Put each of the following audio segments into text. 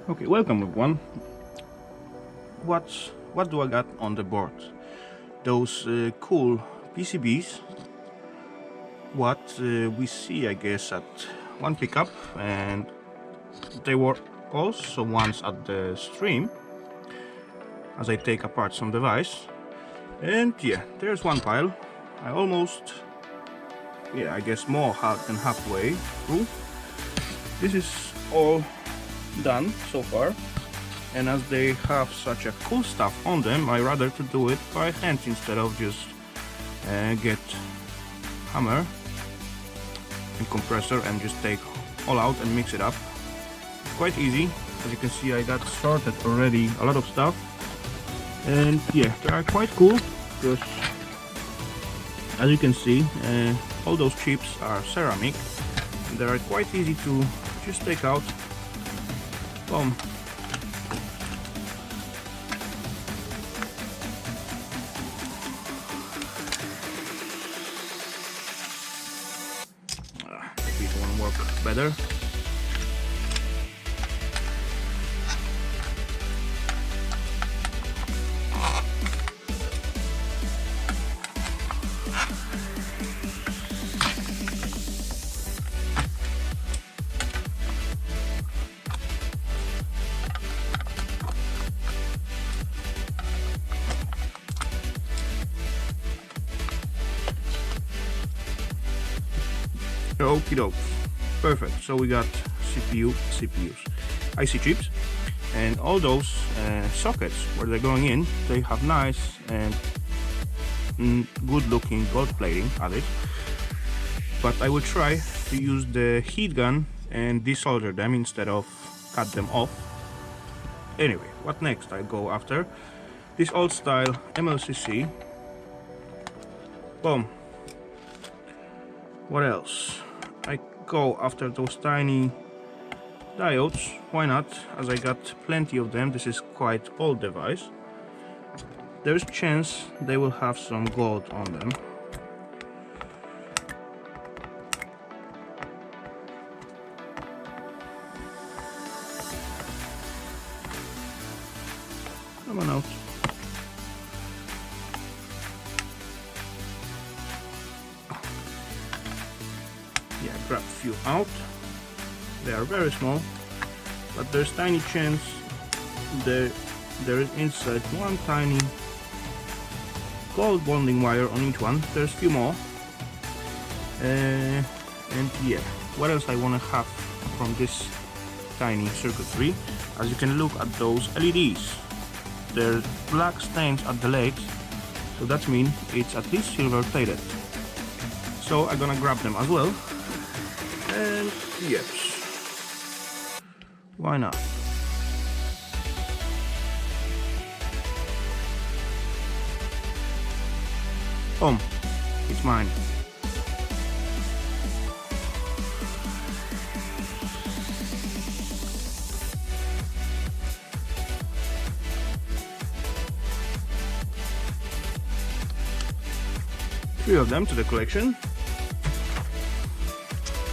Okay, welcome everyone. What do I got on the board? Those cool PCBs. What we see, I guess, at one pickup, and there were also ones at the stream as I take apart some device. And yeah, there's one pile. I almost, I guess more than halfway through. This is all done so far, and as they have such a cool stuff on them, I rather to do it by hand instead of just get hammer and compressor and just take all out and mix it up. It's quite easy. As you can see, I got started already a lot of stuff, and yeah, they are quite cool because as you can see, all those chips are ceramic and they are quite easy to just take out. Boom. Maybe it won't work better. Okie doke. Perfect. So we got CPUs, IC chips, and all those sockets where they're going in, they have nice and good looking gold plating added. But I will try to use the heat gun and desolder them instead of cut them off. Anyway, what next? I go after this old style MLCC. Boom. What else? I go after those tiny diodes. Why not? As I got plenty of them. This is quite old device. There's chance they will have some gold on them. Come on out. Yeah, grab a few out. They are very small, but there's tiny chance there is inside one tiny gold bonding wire on each one. There's a few more, and yeah, what else I want to have from this tiny circuitry? As you can look at those LEDs, there's black stains at the legs, so that means it's at least silver plated. So I'm gonna grab them as well. And yes, why not? Boom, it's mine. Three of them to the collection.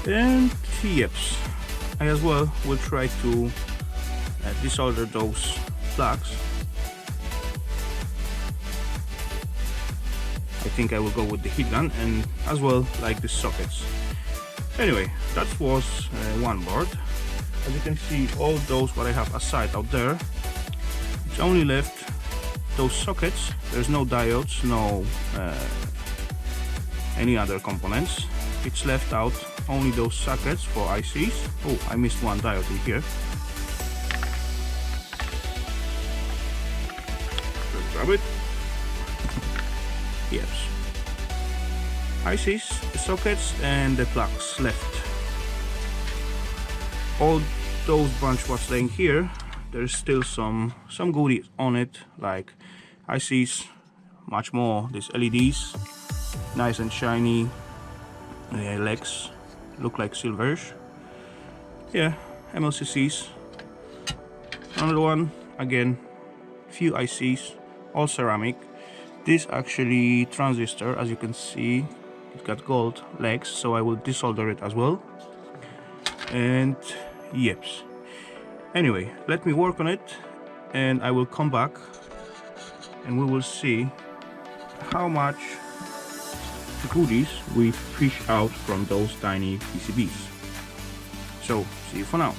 And yes, I as well will try to desolder those plugs. I think I will go with the heat gun and as well like the sockets. Anyway, that was one board. As you can see, all those what I have aside out there, it's only left those sockets. There's no diodes, no any other components. It's left out only those sockets for ICs. Oh, I missed one diode in here. Let's grab it. Yes. ICs, the sockets, and the plugs left. All those bunch what's laying here, there's still some goodies on it, like ICs, much more. These LEDs, nice and shiny. Legs look like silverish. Yeah, MLCCs. Another one, again, few ICs, all ceramic. This actually transistor, as you can see, it got gold legs, so I will desolder it as well. And yes, Anyway, let me work on it and I will come back and we will see how much goodies we fish out from those tiny PCBs. So, see you for now.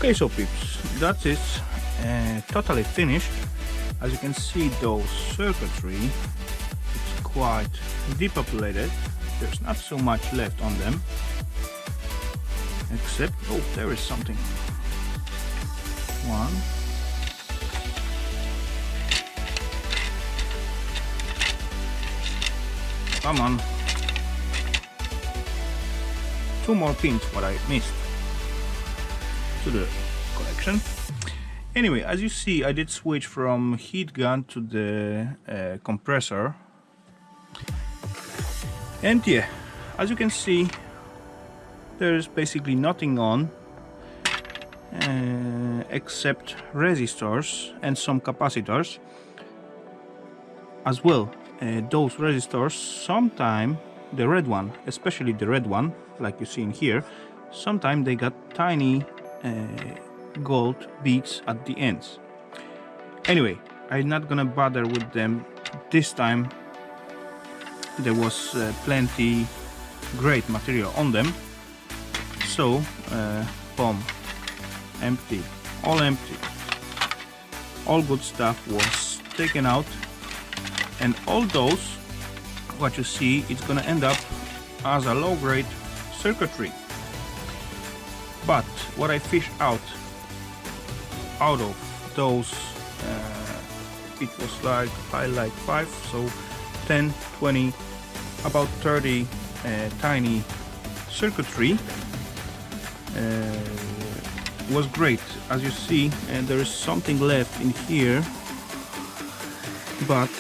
Okay, so peeps, that is totally finished. As you can see, those circuitry, it's quite depopulated. There's not so much left on them, except, oh, there is something. One. Come on. Two more pins, what I missed to the collection. Anyway, as you see, I did switch from heat gun to the compressor. And yeah, as you can see, there's basically nothing on except resistors and some capacitors as well. Those resistors, sometime the red one, especially the red one, like you see in here, sometimes they got tiny gold beads at the ends. Anyway, I'm not gonna bother with them this time. There was plenty great material on them, so boom, empty, all empty. All good stuff was taken out, and all those what you see, it's gonna end up as a low-grade circuitry. But what I fished out of those, it was like 5, so 10, 20, about 30 tiny circuitry was great. As you see, and there is something left in here, but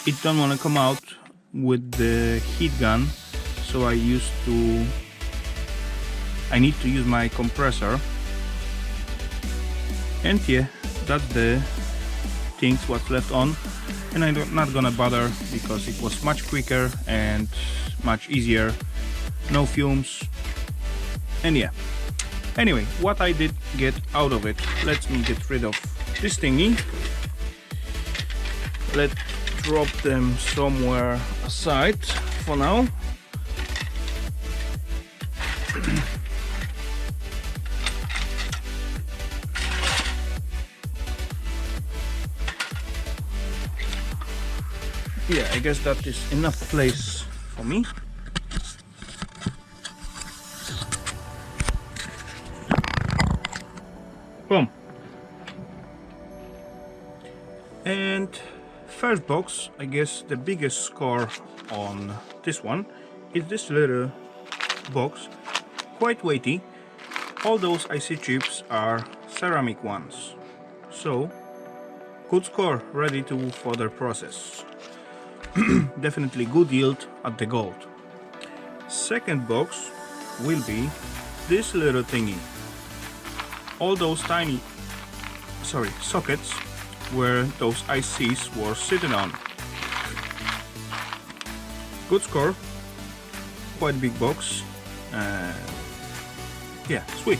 it don't want to come out with the heat gun, so I need to use my compressor. And yeah, that's the things what's left on, and I'm not gonna bother because it was much quicker and much easier, no fumes. And yeah, anyway, what I did get out of it, let me get rid of this thingy. Let's drop them somewhere aside for now. Yeah, I guess that is enough place for me. Boom. And first box, I guess the biggest score on this one is this little box, quite weighty. All those IC chips are ceramic ones, so good score, ready to further process. Definitely good yield at the gold. Second box will be this little thingy. All those tiny sockets where those ICs were sitting on. Good score, quite big box. Yeah, sweet.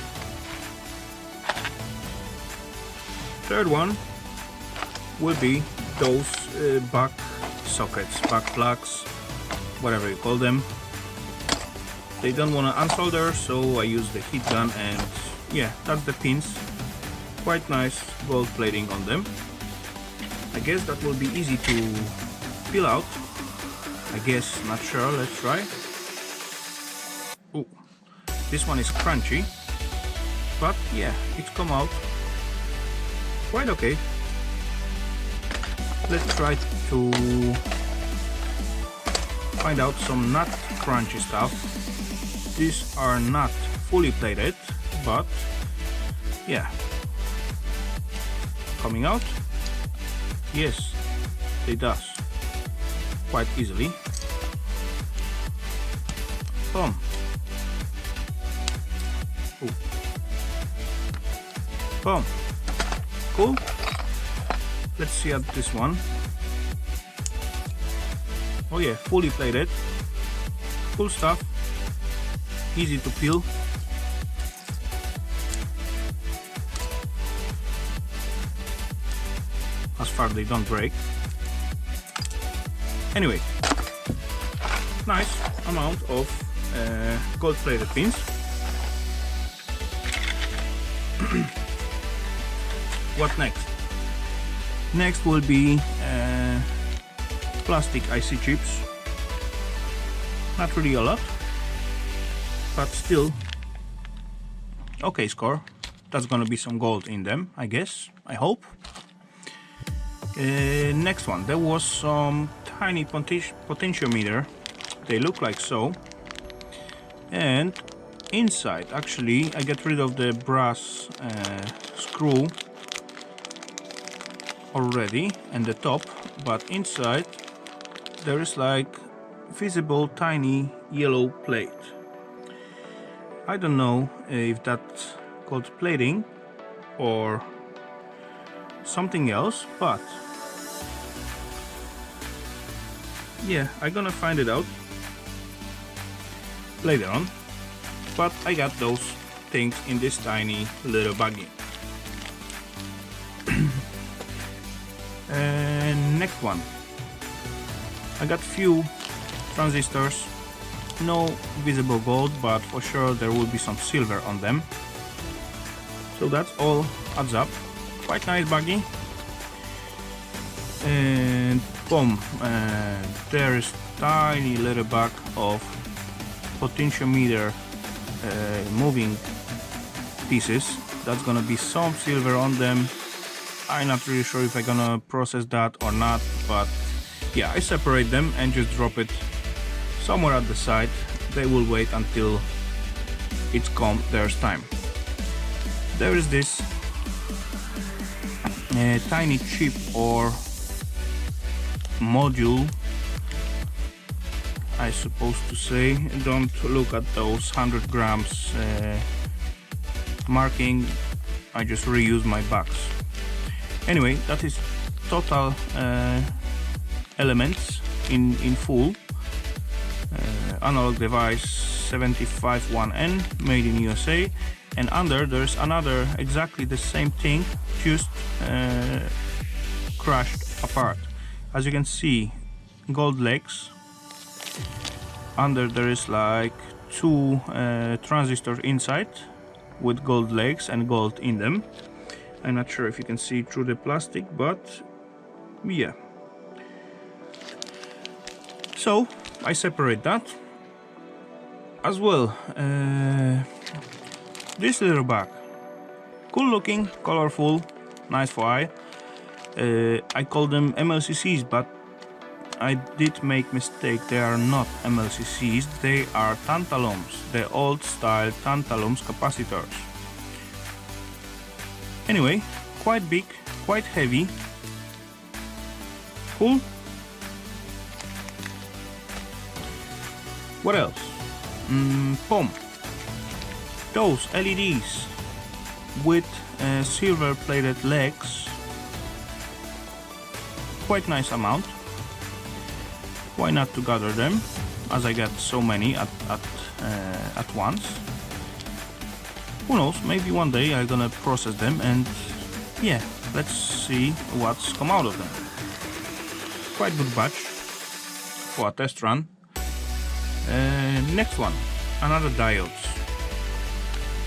Third one will be those back sockets, back plugs, whatever you call them. They don't want to unsolder, so I use the heat gun, and yeah, that's the pins. Quite nice gold plating on them. I guess that will be easy to peel out. I guess, not sure, let's try. Oh, this one is crunchy, but yeah, it's come out quite okay. Let's try to find out some not crunchy stuff. These are not fully plated, but yeah, coming out. Yes, it does quite easily. Boom. Ooh. Boom. Cool. Let's see at this one. Oh yeah, fully plated. Cool stuff. Easy to peel. As far as they don't break. Anyway, nice amount of gold plated pins. What next? Next will be plastic IC chips. Not really a lot, but still okay score. That's gonna be some gold in them, I guess, I hope. Next one, there was some tiny potentiometer. They look like so, and inside actually I get rid of the brass screw already and the top, but inside there is like visible tiny yellow plate. I don't know if that's called plating or something else, but yeah, I'm gonna find it out later on. But I got those things in this tiny little baggie. And next one, I got few transistors, no visible gold, but for sure there will be some silver on them. So that's all adds up. Quite nice baggie. And boom, there is tiny little bag of potentiometer moving pieces. That's gonna be some silver on them. I'm not really sure if I'm gonna process that or not, but yeah, I separate them and just drop it somewhere at the side. They will wait until it's come there's time. There is this tiny chip or module, I suppose to say. Don't look at those 100 grams marking, I just reuse my bags. Anyway, that is total elements in full. Analog device 751N, made in USA, and under there's another exactly the same thing, just crushed apart. As you can see, gold legs. Under there is like two transistors inside with gold legs and gold in them. I'm not sure if you can see through the plastic, but yeah. So I separate that as well. This little bag, cool looking, colorful, nice for eye. I call them MLCCs, but I did make mistake. They are not MLCCs, they are tantalums, the old style tantalums capacitors. Anyway, quite big, quite heavy, cool. What else? Boom. Those LEDs with silver plated legs, quite nice amount. Why not to gather them, as I got so many at once. Who knows, maybe one day I'm gonna process them, and yeah, let's see what's come out of them. Quite good batch for a test run. Next one, another diodes.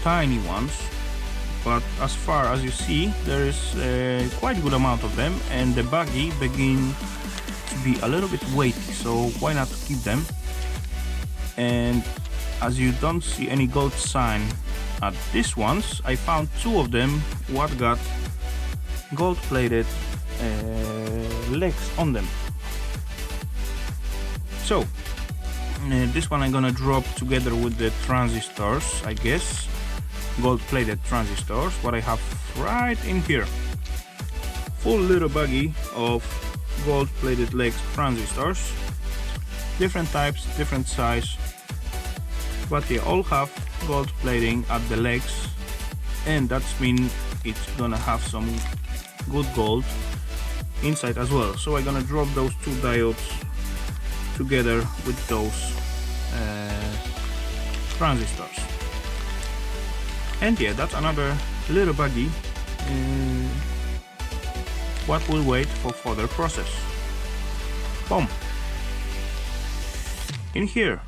Tiny ones, but as far as you see, there is quite a good amount of them, and the baggie begin to be a little bit weighty, so why not keep them? And as you don't see any gold sign at these ones, I found two of them what got gold plated legs on them. So this one I'm gonna drop together with the transistors, I guess, gold plated transistors, what I have right in here. Full little baggie of gold plated legs transistors, different types, different size, but they all have gold plating at the legs, and that means it's gonna have some good gold inside as well. So I'm gonna drop those two diodes together with those transistors. And yeah, that's another little baggie what will wait for further process. Boom. In here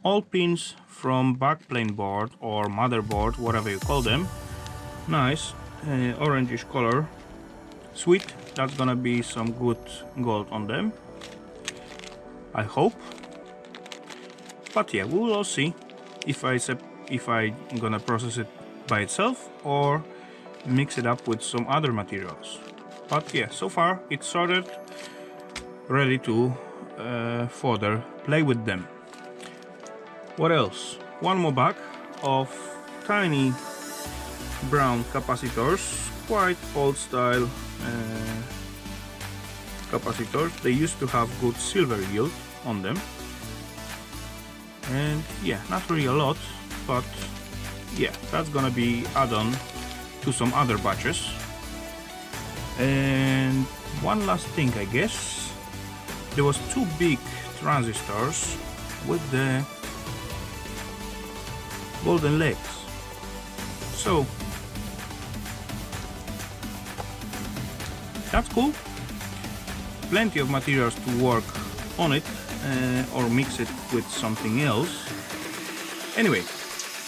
all pins from backplane board or motherboard, whatever you call them. Nice orangish color. Sweet, that's gonna be some good gold on them, I hope. But yeah, we will all see if I'm gonna process it by itself or mix it up with some other materials. But yeah, so far it's sorted, ready to further play with them. What else? One more bag of tiny brown capacitors, quite old style capacitors. They used to have good silver yield on them, and yeah, not really a lot, but yeah, that's gonna be add-on to some other batches. And one last thing, I guess, there was two big transistors with the golden legs. So that's cool. Plenty of materials to work on it or mix it with something else. Anyway,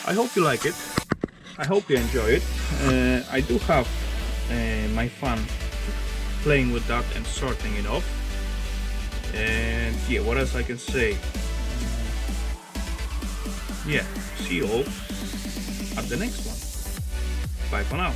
I hope you like it. I hope you enjoy it. I do have my fun playing with that and sorting it off. And yeah, what else I can say? Yeah, see you all at the next one. Bye for now.